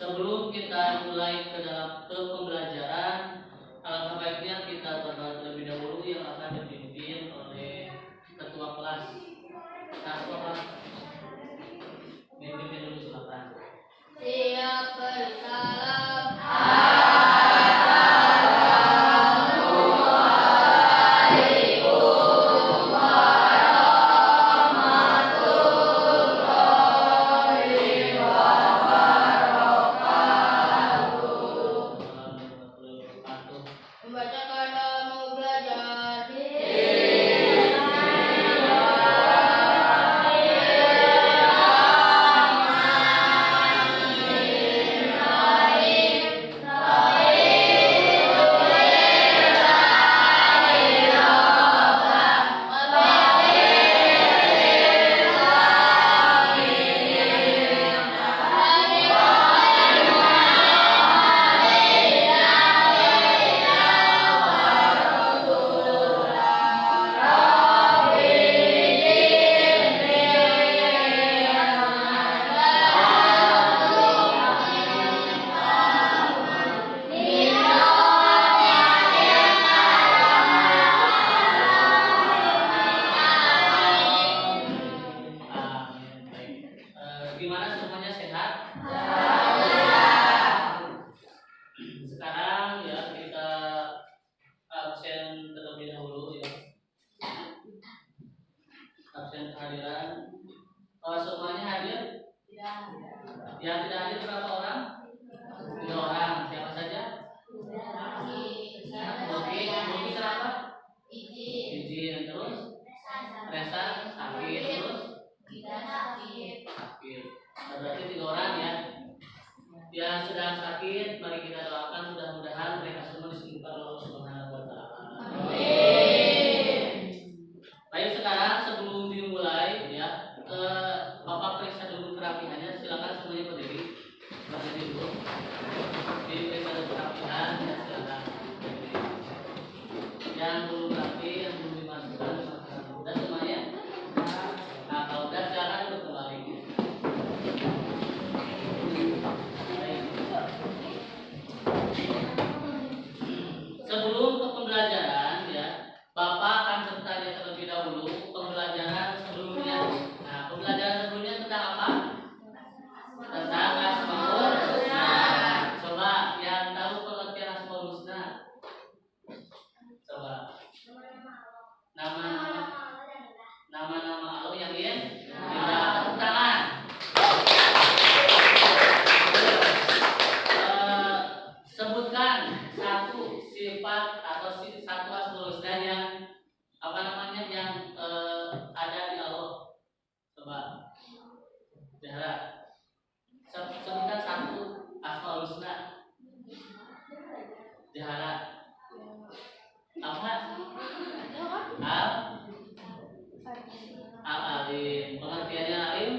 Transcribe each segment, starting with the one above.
Sebelum kita mulai ke pembelajaran, alangkah baiknya kita berdoa terlebih dahulu yang akan dipimpin oleh ketua kelas. Ketua kelas, pimpin dulu silakan. Siap bersalam. Membacakan dalam mau belajar. Gimana semuanya sehat? Sekarang ya kita absen terlebih dahulu ya. Absen kehadiran. Semuanya hadir? Yang tidak hadir berapa orang? 3 orang. Siapa saja? Boki kenapa? Izin. Terus? Resa sakit. Terus? Sakit. Berarti 3 orang ya. Yang sedang sakit, mari kita doakan mudah-mudahan mereka semua disembuhkan oleh Allah Subhanahu wa taala. Amin. Baik, sekarang sebelum dimulai ya, Bapak periksa dulu kerapihannya. Silakan semuanya berdiri. Berdiri dulu. Diperiksa dulu kerapihan ya, silakan. Yang belum rapi, yang belum dimasukkan, udah semuanya. Nah, kalau udah silakan duduk kembali. Sebelum ke pembelajaran ya, Bapak akan bertanya terlebih dahulu pembelajaran sebelumnya. Nah, pembelajaran sebelumnya tentang apa? Tentang Asmaul Husna. Coba yang tahu pengertian Asmaul Husna. Coba. Nama-nama Allah yang indah. Tepuk tangan. Sebutkan satu sifat atau satu Asmaul Husna yang yang ada di Allah. Coba. Jahra. Sebutkan satu Asmaul Husna. Jahra. Apa? Al-Alim. Pengertiannya alim?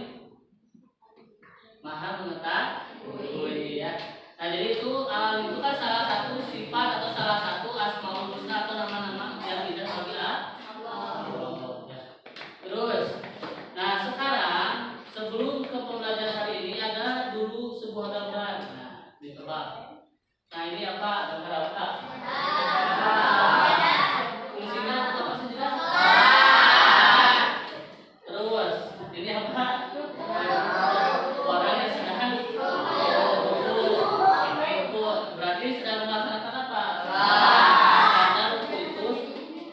Maha mengetahui ya. Nah, jadi itu alim itu kan salah satu sifat atau salah satu Asmaul Husna atau nama-nama yang indah bagi Allah. Terus, nah sekarang sebelum ke pembelajaran hari ini ada dulu sebuah gambar. Nah, ditebak. Nah, ini apa? Gambar apa? Fungsinya apa saja? Terus, ini apa? Orang yang sedang ikut. Berarti sedang melaksanakan apa? Karena rukun itu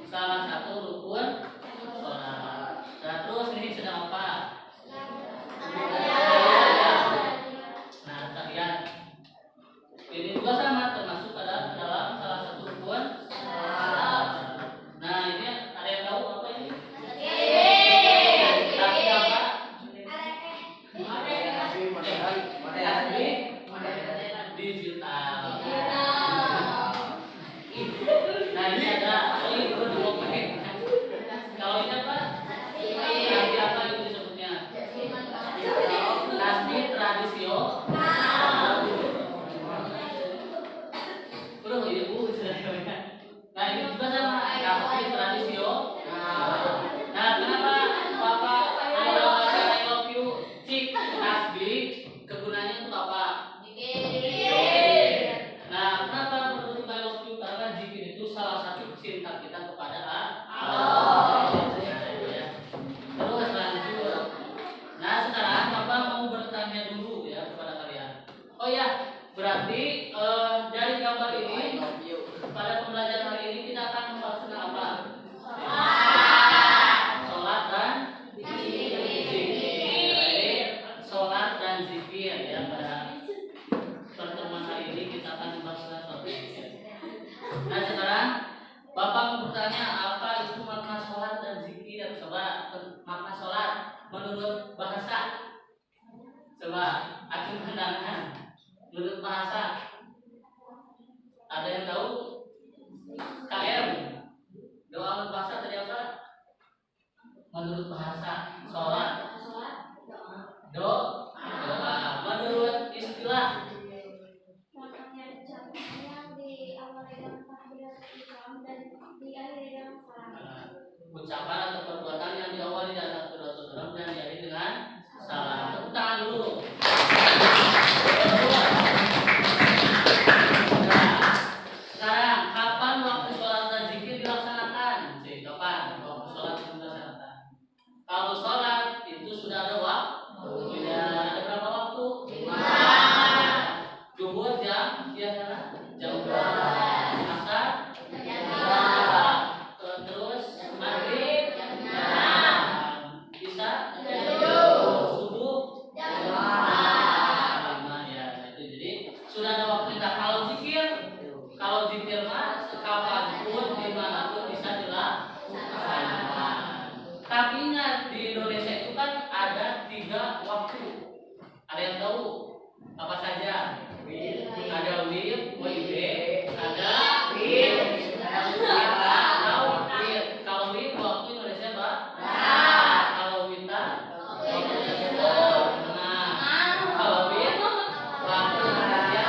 salah satu rukun sholat. Nah, terus ini sedang apa? Nah, tahiyat. Ini juga sama, termasuk dalam salah satu rukun sholat. Nah, ini ada yang tahu apa ini? Tasbih apa? Digital. Nah, ini ada ini perlu diomongin. Kalau ini apa? Tasbih apa itu disebutnya? Tasbih tradisional. Bro, ibu sudah. Nah, ini juga sama tasbih tradisional. Nah, kenapa Bapak I love you cik tasbih kegunaannya untuk apa? Oh ya, berarti dari gambar ini pada pembelajaran hari ini kita akan membahas tentang apa? Sholat dan zikir. Sholat dan zikir ya, pada pertemuan hari ini kita akan membahas tentang sholat dan zikir. Nah sekarang Bapak mau bertanya apa itu makna sholat dan zikir? Coba makna sholat menurut bahasa. Coba acung pandangan menurut bahasa. Ada yang tahu? KM. Doa menurut bahasa tadi apa? Menurut bahasa sholat. Doa. Menurut istilah. Ucapan atau perbuatan yang diawali dengan takbiratul ihram dan diakhiri dengan salam. Tepuk tangan dulu. Nah, sekarang kapan waktu sholat dan zikir dilaksanakan? Kapan waktu sholat dilaksanakan? Kalau sholat itu sudah ada waktunya. Ada berapa waktu? 5. Zuhur jam jam berapa? Asar terus maghrib isya subuh jam 5 ya. Itu jadi sudah ada waktunya. Kalau zikir mah kapanpun dimanapun bisa dilaksanakan. Tapi ingat di Indonesia itu kan ada 3 waktu. Ada yang tahu apa saja? Ada WIB, ada kalau WIB waktu Indonesia apa? Kalau WITA waktu Indonesia tengah. Kalau WIB waktu Indonesia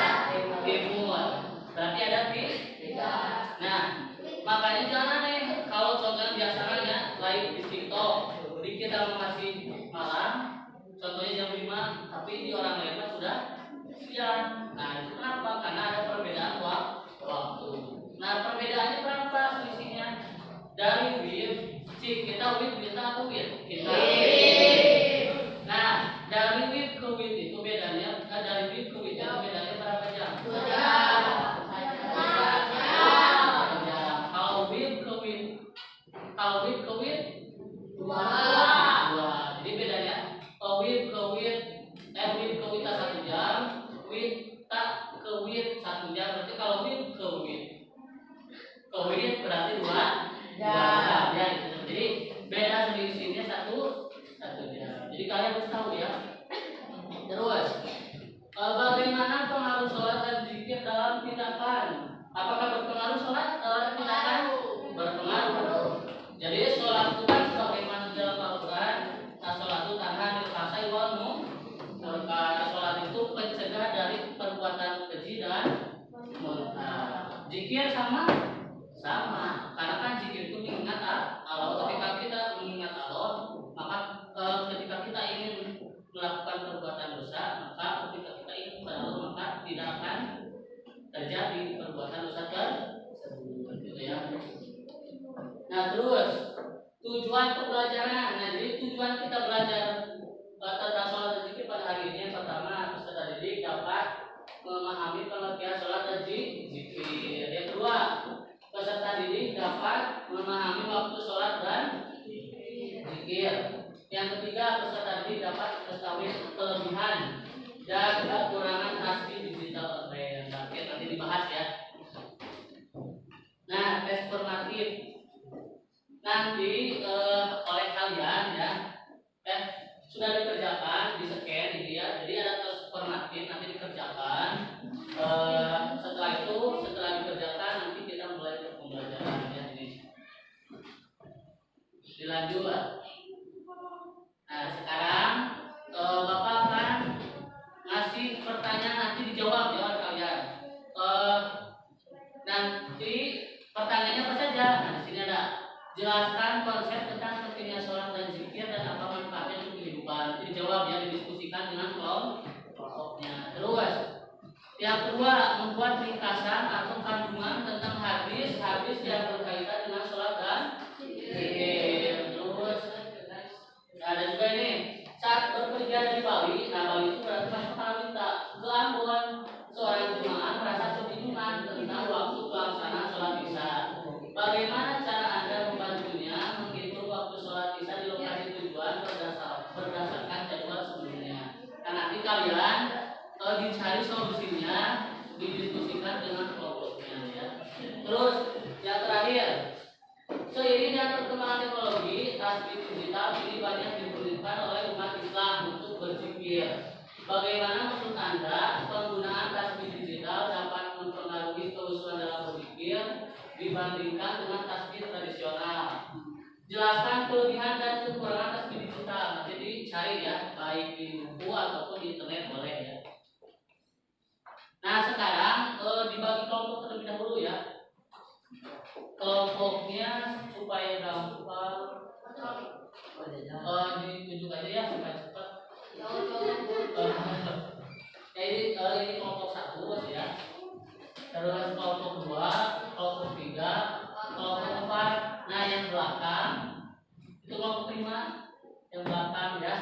timur. Berarti ada 3. Nah, makanya jangan aneh kalau contohnya biasanya live di TikTok, jadi kita masih malam, contohnya jam 5, tapi di orang lain mah sudah siang. Nah, itu kenapa? Karena ada perbedaan waktu. Nah, perbedaannya berapa selisihnya? Dari WIB, kita WIB atau WIB? Kita WIB. Nah, dari WIB ke WIB itu bedanya, dari WIB ke WIB itu bedanya berapa jam? 2 jam. Kalau WIB ke WIB 2. Jadi bedanya WIB ke WIB, WIB ke WIB 1 jam, WIB tak ke WIB 1 jam. Berarti kalau WIB ke WIB berarti 2 jam ya. Jadi beda selisihnya 1 jam. Jadi kalian harus tahu ya. Terus bagaimana pengaruh sholat dan zikir dalam tindakan? Apakah berpengaruh sholat dalam tindakan? Berpengaruh. Jadi sholat itu kan sebagaimana dalam Al-Quran. Nah, sholat itu tanha anil fahsya'i wal munkar. Sholat itu mencegah dari perbuatan keji dan munkar. Zikir sama. Karena kan zikir itu mengingat Allah. Ketika kita mengingat Allah, maka ketika kita ingin melakukan perbuatan dosa, maka ketika kita ingin kepada Allah, maka tidak akan terjadi perbuatan dosa tersebut, gitu ya. Nah, terus tujuan pembelajaran. Nah, jadi tujuan kita belajar tentang sholat dan zikir pada hari ini yang pertama, peserta didik dapat memahami pengertian sholat dan zikir. Yang kedua, peserta didik dapat memahami waktu sholat dan zikir. Yang ketiga, peserta didik dapat mengetahui kelebihan dan kekurangan tasbih digital online. Nanti dibahas ya. Nah, tes formatif nanti oleh kalian ya, sudah dikerjakan di scan ini ya. Jadi ada tes formatif nanti dikerjakan. Setelah dikerjakan nanti kita mulai pembelajaran ya ini. Dilanjut. Nah, sekarang Bapak akan ngasih pertanyaan, nanti dijawab ya oleh kalian. Nanti pertanyaannya apa saja? Nah, di sini ada jelaskan konsep tentang pentingnya sholat dan zikir dan apa manfaatnya untuk kehidupan. Nanti dijawab ya, didiskusikan dengan kelompoknya. Terus yang kedua, membuat ringkasan atau kandungan tentang hadis-hadis yang berkaitan dengan sholat dan zikir. Terus ada juga ini saat berpergian di Bali. Nah, Bali itu berarti masuk Kalawita ke Ambon. dicari solusinya, didiskusikan dengan kelompoknya ya. Terus yang terakhir, seiring dengan perkembangan teknologi, tasbih digital ini banyak diperlukan oleh umat Islam untuk berzikir. Bagaimana menurut Anda penggunaan tasbih digital dapat mempengaruhi keusuhan dalam berzikir dibandingkan dengan tasbih tradisional? Jelaskan kelebihan dan kekurangan tasbih digital. Jadi cari ya, baik di buku ataupun di internet boleh ya. Nah sekarang dibagi kelompok terlebih dahulu ya. Kelompoknya supaya gampang ditunjuk aja ya supaya cepat. Jadi ini kelompok 1 ya. Terus kelompok 2, kelompok 3, kelompok 4. Nah yang belakang itu kelompok 5, yang belakang ya.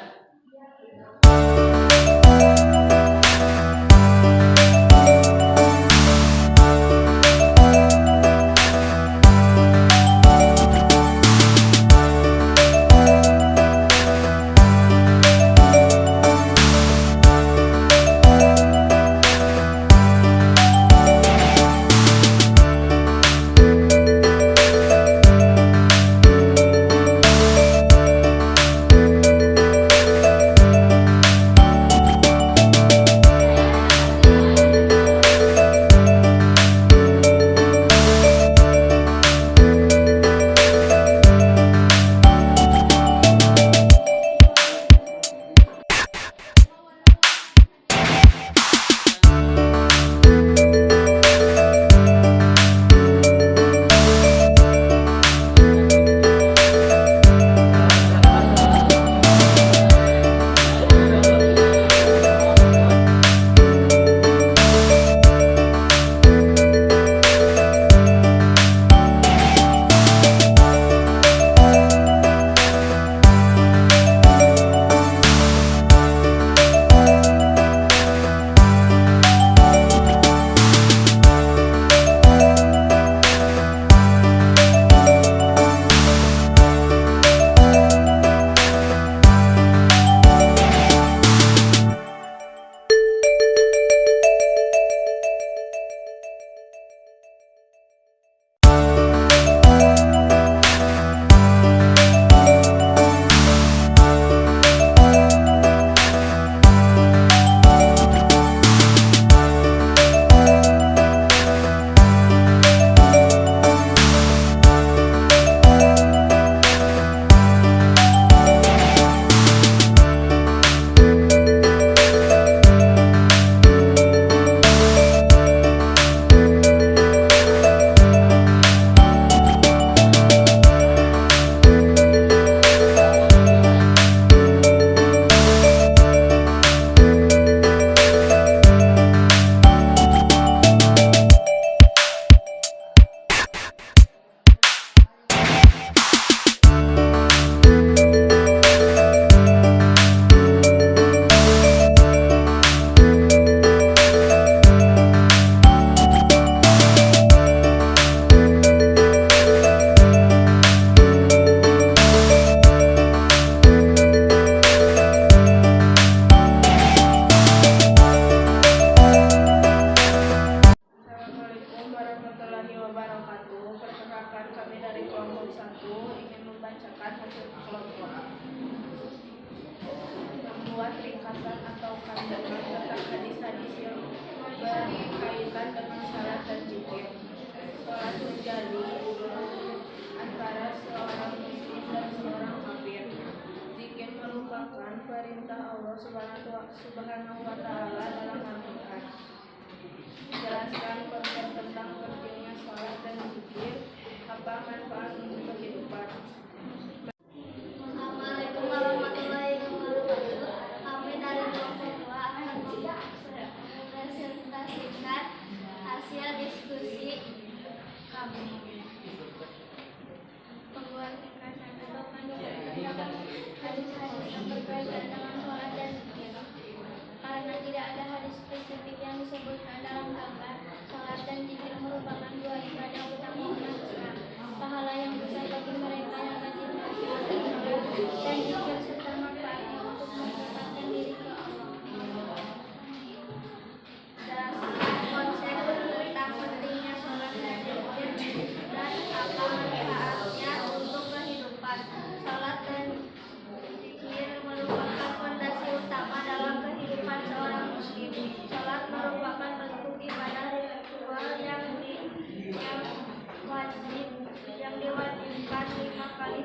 membuat ringkasan atau kandungan tentang hadis-hadis yang berkaitan dengan salat dan zikir. Salat menjadi antara seorang muslim dan seorang kafir. Zikir merupakan perintah Allah Subhanahu wa Ta'ala dalam Al-Quran. Jelaskan konsep tentang pentingnya salat dan zikir, apa manfaat untuk kehidupan. Assalamualaikum warahmatullahi wabarakatuh. Kami dari kelompok 2 akan mempresentasikan hasil diskusi kami. Pembuat ringkasan atau kandungan hadis-hadis yang berkaitan dengan sholat dan zikir. Karena tidak ada hadis spesifik yang disebutkan dalam gambar, sholat dan zikir merupakan dua ibadah utama umat Islam. Pahala yang besar bagi mereka yang rajin melaksanakan sholat dan zikir serta manfaatnya untuk mendekatkan diri ke Allah.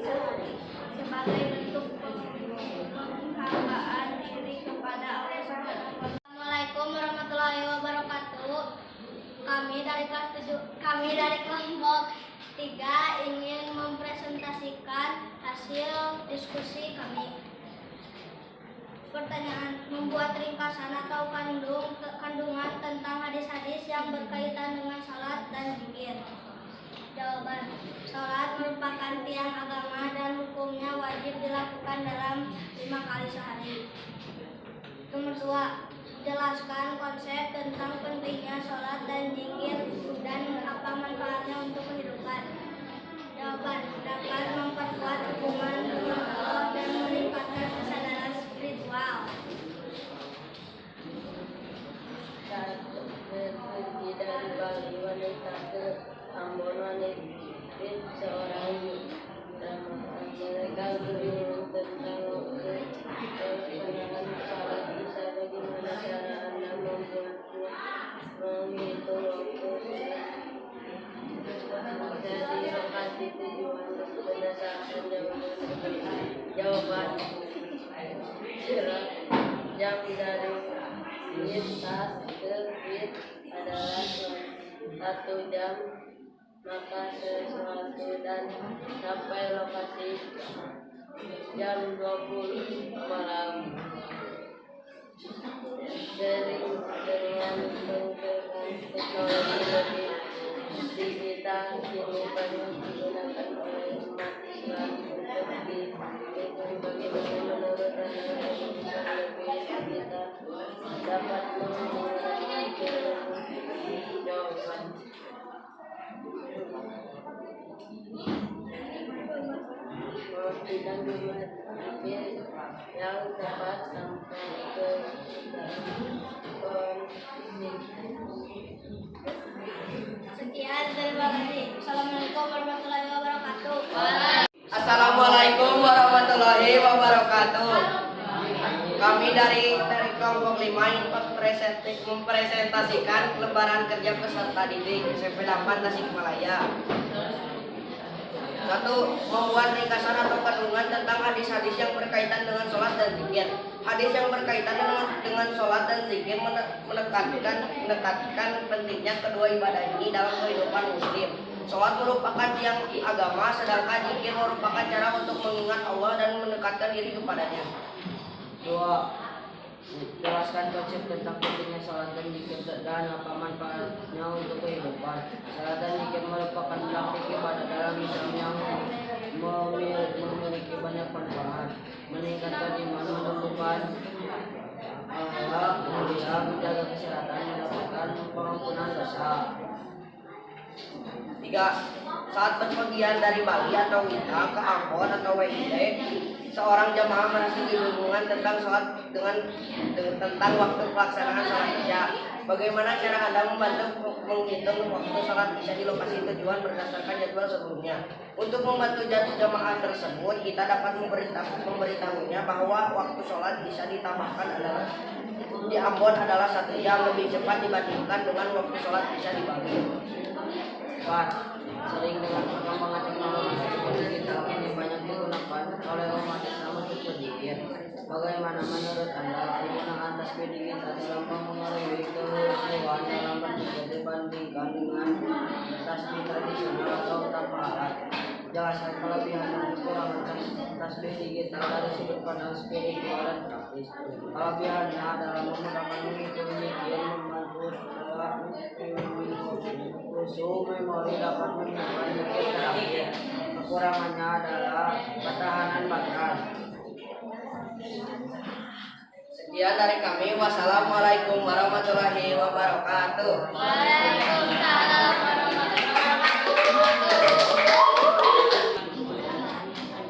sehari sebagai bentuk penghambaan diri kepada Allah Subhanahu wa Ta'ala. Assalamualaikum warahmatullahi wabarakatuh. Kami dari kelompok 3 ingin mempresentasikan hasil diskusi kami. Pertanyaan: membuat ringkasan atau kandungan tentang hadis-hadis yang berkaitan dengan salat dan zikir. Jawaban: salat merupakan tiang agama dan hukumnya wajib dilakukan dalam 5 kali sehari. Nomor 2, jelaskan konsep tentang pentingnya salat dan zikir dan apa manfaatnya untuk kehidupan. Jawaban: dapat memperkuat hubungan dengan Allah dan meningkatkan kesadaran spiritual. Pergi dari bagi wanita ke Ambon wanita seorang dan mereka berbingung tentang pelaksanaan salat Isya. Bagaimana cara Anda menghitung waktu dari lokasi tujuan berdasarkan jawaban? Jam dari lintas ke bit adalah 1 jam, maka sesuatu dan sampai lokasi jam 20 malam. Dengan menggunakan teknologi lebih digital, kini banyak digunakan oleh umat Islam untuk dihitung. Bagaimana menurut Anda lebih digital dapat menggunakan teknologi? Jawaban: tidak menggunakan yang tepat sampai ke Sekian, terima kasih. Assalamualaikum warahmatullahi wabarakatuh. Assalamualaikum warahmatullahi wabarakatuh. Kami dari kelompok 5 ingin mempresentasikan lebaran kerja peserta didik SMP 8 Tasikmalaya. 1. Membuat ringkasan atau kandungan tentang hadis-hadis yang berkaitan dengan sholat dan zikir. Hadis yang berkaitan dengan sholat dan zikir menekankan pentingnya kedua ibadah ini dalam kehidupan muslim. Sholat merupakan tiang agama, sedangkan zikir merupakan cara untuk mengingat Allah dan mendekatkan diri kepadanya. 2. Jelaskan konsep tentang pentingnya salat dan zikir dan apa manfaatnya untuk kehidupan. Salat dan zikir merupakan praktik ibadah dalam Islam yang memiliki banyak manfaat, meningkatkan iman, menumbuhkan akhlak mulia, menjaga kesehatan, mendapatkan pengampunan dosa. 3. Saat berpergian dari Bali atau Wita ke Ambon atau WIB, seorang jamaah merasa kebingungan tentang tentang waktu pelaksanaan sholat Isya. Bagaimana cara Anda membantu menghitung waktu sholat Isya di lokasi tujuan berdasarkan jadwal sebelumnya? Untuk membantu jamaah tersebut, kita dapat memberitahunya bahwa waktu sholat Isya ditambahkan adalah di Ambon adalah 1 jam lebih cepat dibandingkan dengan waktu sholat Isya di Bali. 4. Sering dengan perkembangan teknologi seperti digital ini banyak digunakan oleh umat Islam untuk berzikir. Bagaimana menurut Anda penggunaan tasbih digital dalam mempengaruhi kehusuan dalam berzikir dibandingkan dengan tasbih tradisional atau tanpa alat? Jelaskan kelebihan dan kekurangan tasbih digital dari sudut pandang spiritual dan praktis. Kelebihannya adalah memudahkan menghitung zikir, membantu khusyuk, memori dapat menyimpan zikir terakhir. Kekurangannya adalah ketahanan baterai. Sekian dari kami. Wassalamualaikum warahmatullahi wabarakatuh. Waalaikumsalam warahmatullahi wabarakatuh.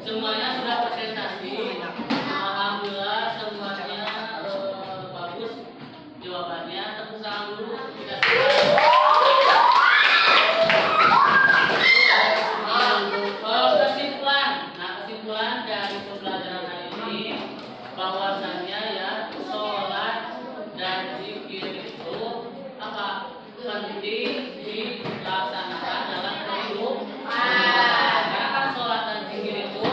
Semuanya sudah presentasi. Alhamdulillah semuanya bagus jawabannya. Tepuk tangan dulu. Kita kesimpulan dari pembelajaran hari ini bahwasannya ya sholat dan zikir itu apa penting dilaksanakan dalam kehidupan. Karena kan sholat dan zikir itu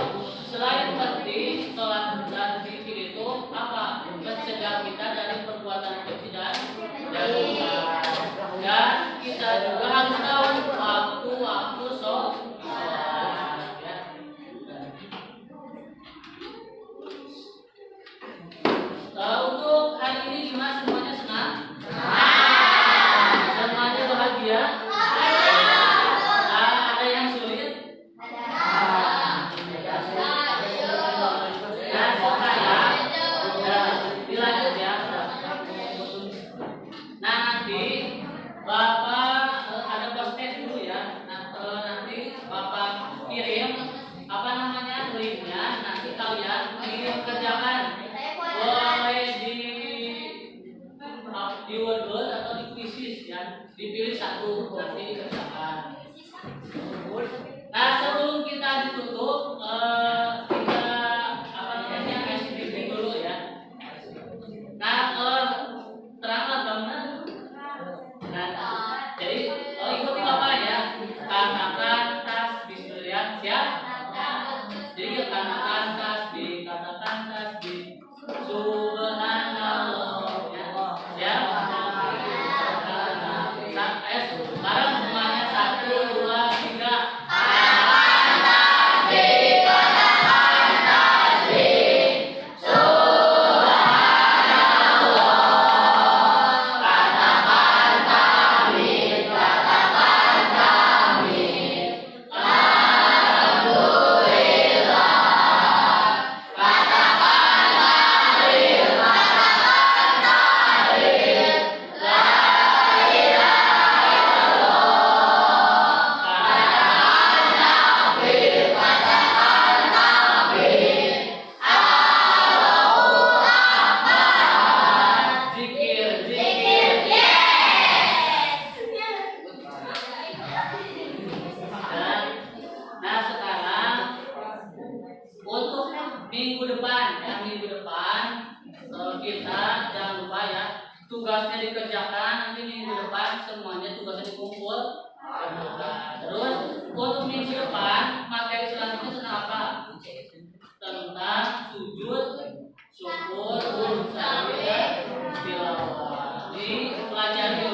di word atau di krisis ya, dipilih satu nanti dikerjakan. Nah sebelum kita ditutup kita apa namanya SPP dulu ya. Nah teranglah bangunan. Nah jadi ikuti bapak ya, katakan tasbih ya siap. Jadi katakan tasbih, katakan tasbih. Subhanallah ya. Sekarang semuanya 1, 2, 3. Nah sekarang untuk minggu depan kita jangan lupa ya tugasnya dikerjakan, nanti minggu depan semuanya tugasnya dikumpul. Terus untuk minggu depan materi selanjutnya tentang apa? Tentang sujud, syukur, tilawah. Dipelajari